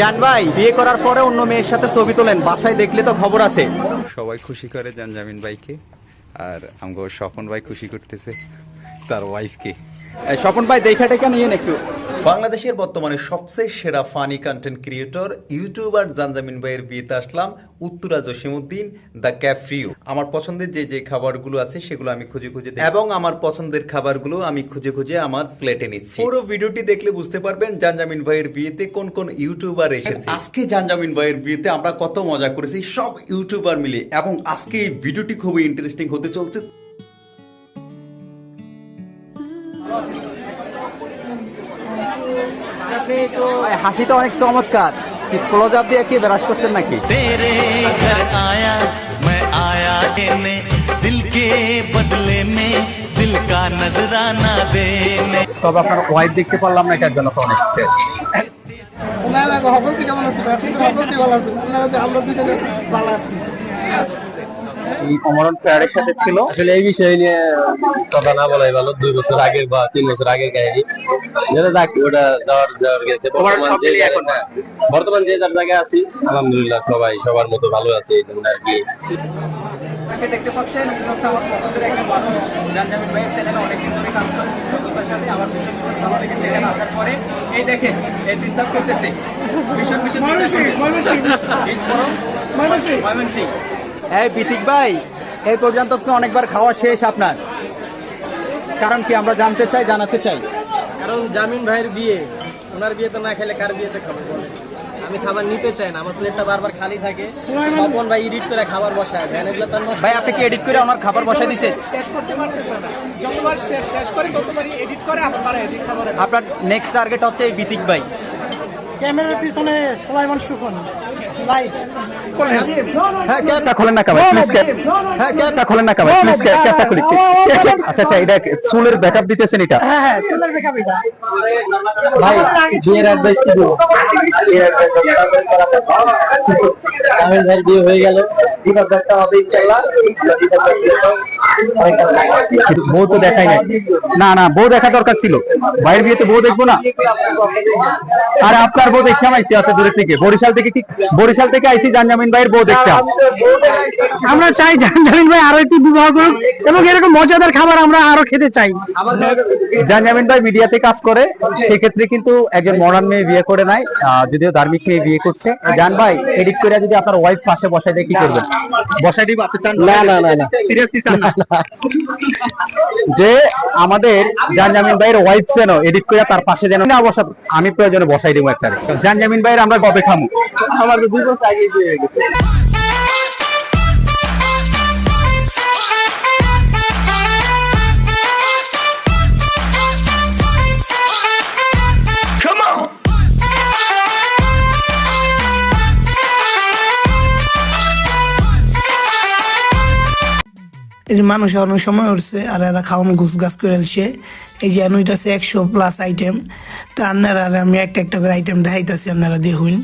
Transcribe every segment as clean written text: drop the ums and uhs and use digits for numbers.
জান ভাই বিয়ে করার পরে অন্য মেয়ের সাথে ছবি তোলেন, বাসায় দেখলে তো খবর আছে। সবাই খুশি করে জানজামিন ভাইকে, আর আমগো স্বপন ভাই খুশি করতেছে তার ওয়াইফকে। স্বপন ভাই দেখাটা কেন নিয়েন একটু। বাংলাদেশের বর্তমানে সবচেয়ে সেরা ফানি কন্টেন্ট ক্রিয়েটর ইউটিউবার জানজামিন ভাইয়ের বিয়েতে আসলাম। উত্তরা জসিমউদ্দিন দ্য ক্যাফরিও। আমার পছন্দের যে খাবারগুলো আছে সেগুলো আমি খুঁজে খুঁজে এবং আমার পছন্দের খাবারগুলো আমি খুঁজে খুঁজে আমার প্লেটে নিচ্ছি। পুরো ভিডিওটি দেখলে বুঝতে পারবেন জানজামিন ভাইয়ের বিয়েতে কোন কোন ইউটিউবার এসেছে। আজকে জানজামিন ভাইয়ের বিয়েতে আমরা কত মজা করেছি সব ইউটিউবার মিলে, এবং আজকে এই ভিডিওটি খুবই ইন্টারেস্টিং হতে চলছে। হাসি তো অনেক চমৎকার, ক্লোজ আপ দিয়ে কি ব্রাশ করছেন নাকি? तेरे घर आया मैं आया देने दिल के बदले में दिल का नजराना देने। তবে আপনার ওয়াইফ দেখতে পারলাম না, এটার জন্য তো অনেক অমরণ প্যারের সাথে ছিল। আসলে এই বিষয় নিয়ে কথা না বলাই ভালো। 2 বছর আগের বা 3 বছর আগের কাহিনী, যেটা যাক ওটা যাওয়ার গেছে। বর্তমান যে যার জায়গায় আছি আলহামদুলিল্লাহ সবাই সবার মতো ভালো আছে, এই জন্য আর কি। দেখতে পাচ্ছেন হচ্ছে আমার পছন্দের একটা মানুষ। জানজামিন ভাইয়ের চ্যানেলে অনেকদিন ধরে কাজ করে যোগ্যতার সাথে আমার ভীষণ ভালো লেগেছে। এখানে আসার পরে এই দেখেন এই ডিস্টার্ব করতেছে ভীষণ এই বিতিক ভাই, এই পর্যন্ত তো অনেকবার খাওয়া শেষ আপনার, কারণ কি আমরা জানতে চাই, জানাতে চাই। কারণ জামিন ভাইয়ের বিয়ে, ওনার বিয়েতে না খেলে কার বিয়েতে খাবো বলে? আমি খাবার নিতে চাই না, আমার প্লেটটা বারবার খালি থাকে। স্বপন ভাই এডিট করে খাবার বসায় দেন, এগুলো তার নষ্ট। ভাই আপনি কি এডিট করে ওনার খাবার বসায় দিতে? শেষ করতে পারতেছে না, যতবার শেষ করে ততবারই এডিট করে আবার এডিট খাবার। আপনার নেক্সট টার্গেট হচ্ছে এই বিতিক ভাই। ক্যামেরার পিছনে সুলাইমান সুখন লাইট। হ্যাঁ ক্যাপটা খোলেন না ভাই প্লিজ, হ্যাঁ ক্যাপটা খোলেন না ভাই প্লিজ, ক্যাপটা খুলি। আচ্ছা আচ্ছা, এটা চুলের ব্যাকআপ দিতেছেন এটা? হ্যাঁ চুলের ব্যাকআপ এটা। ভাই বিয়ের অ্যাডভাইস কি দেব? জামিন ভাইয়ের বিয়ে হয়ে গেল, বিবাহ একটা হবে ইনশাআল্লাহ। বউ তো দেখাই নাই। না বউ দেখা দরকার ছিল, ভাইয়ের বিয়েতে বউ দেখবো না? আর আপনার বউ দেখতে আইছি আছে দূরে থেকে, বরিশাল থেকে আইছি জানজামিন ভাইয়ের বউ দেখতে। আমরা চাই জানজামিন ভাই আরো একটু বিবাহ করুক এবং এরকম মজাদার খাবার আমরা আরো খেতে চাই। জানজামিন ভাই মিডিয়াতে কাজ করে, সেক্ষেত্রে কিন্তু একজন মডার্ন মেয়ে বিয়ে করে নাই, যদিও ধার্মিক মেয়ে বিয়ে করছে। জান ভাই এডিট করে যদি আপনার ওয়াইফ পাশে বসাই দেয় কি করবেন? বসাই দিব আপনি চান? না সিরিয়াসলি চান না? যে আমাদের জানজামিন ভাইয়ের ওয়াইফ যেন এডিট করে তার পাশে যেন না বসা, আমি প্রয়োজনে বসাই দেবো একটা। জানজামিন ভাইয়ের আমরা কবে খামু? আমার তো 2 বছর আগে বিয়ে হয়ে গেছে। মানুষ অনেক সময় উঠছে আর এরা খাওয়ানো গুছ গাছ করে এলছে। এই যে এনুইটাছে 100+ আইটেম, তা আপনারা আমি একটা করে আইটেম দেখাইতেছি, আপনারা দেখুন।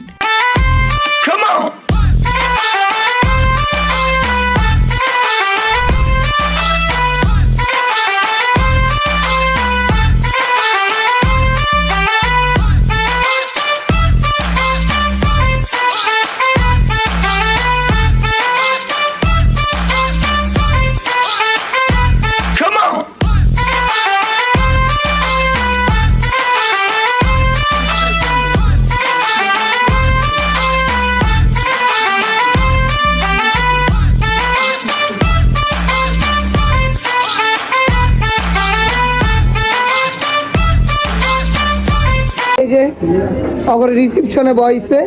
রিসিপশনে বইছে,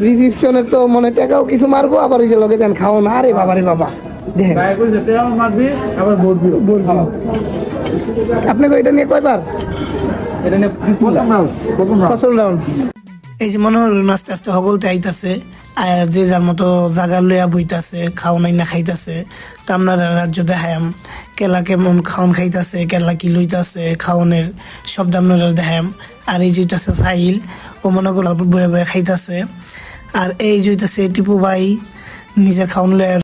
রিসিপশনে তো মনে টাকাও কিছু মারবো, আবার ওই যে লোকে দেন খাওয়া না। আরে বাবারে বাবা, আপনাকে এটা নিয়ে কয়বার? এই যে মনে হয় আস্তে আস্তে হগলতে আইতাছে, যে যার মতো জায়গা লইয়া বইতাছে, খাওয়া নাই না খাইতাছে। তো আপনারা রাজ্য দেখায়াম কেলা কেমন খাওয়ান খাইতাছে, কেলা কি লইতাছে, খাওয়ানের শব্দ আপনারা দেখায়াম। আর এই জুইতাছে সাহিল, ও মনে করো বয়ে বয়ে খাইতাছে। আর এই জুইতাছে টিপু ভাই নিজের খাওয়ান লইয়া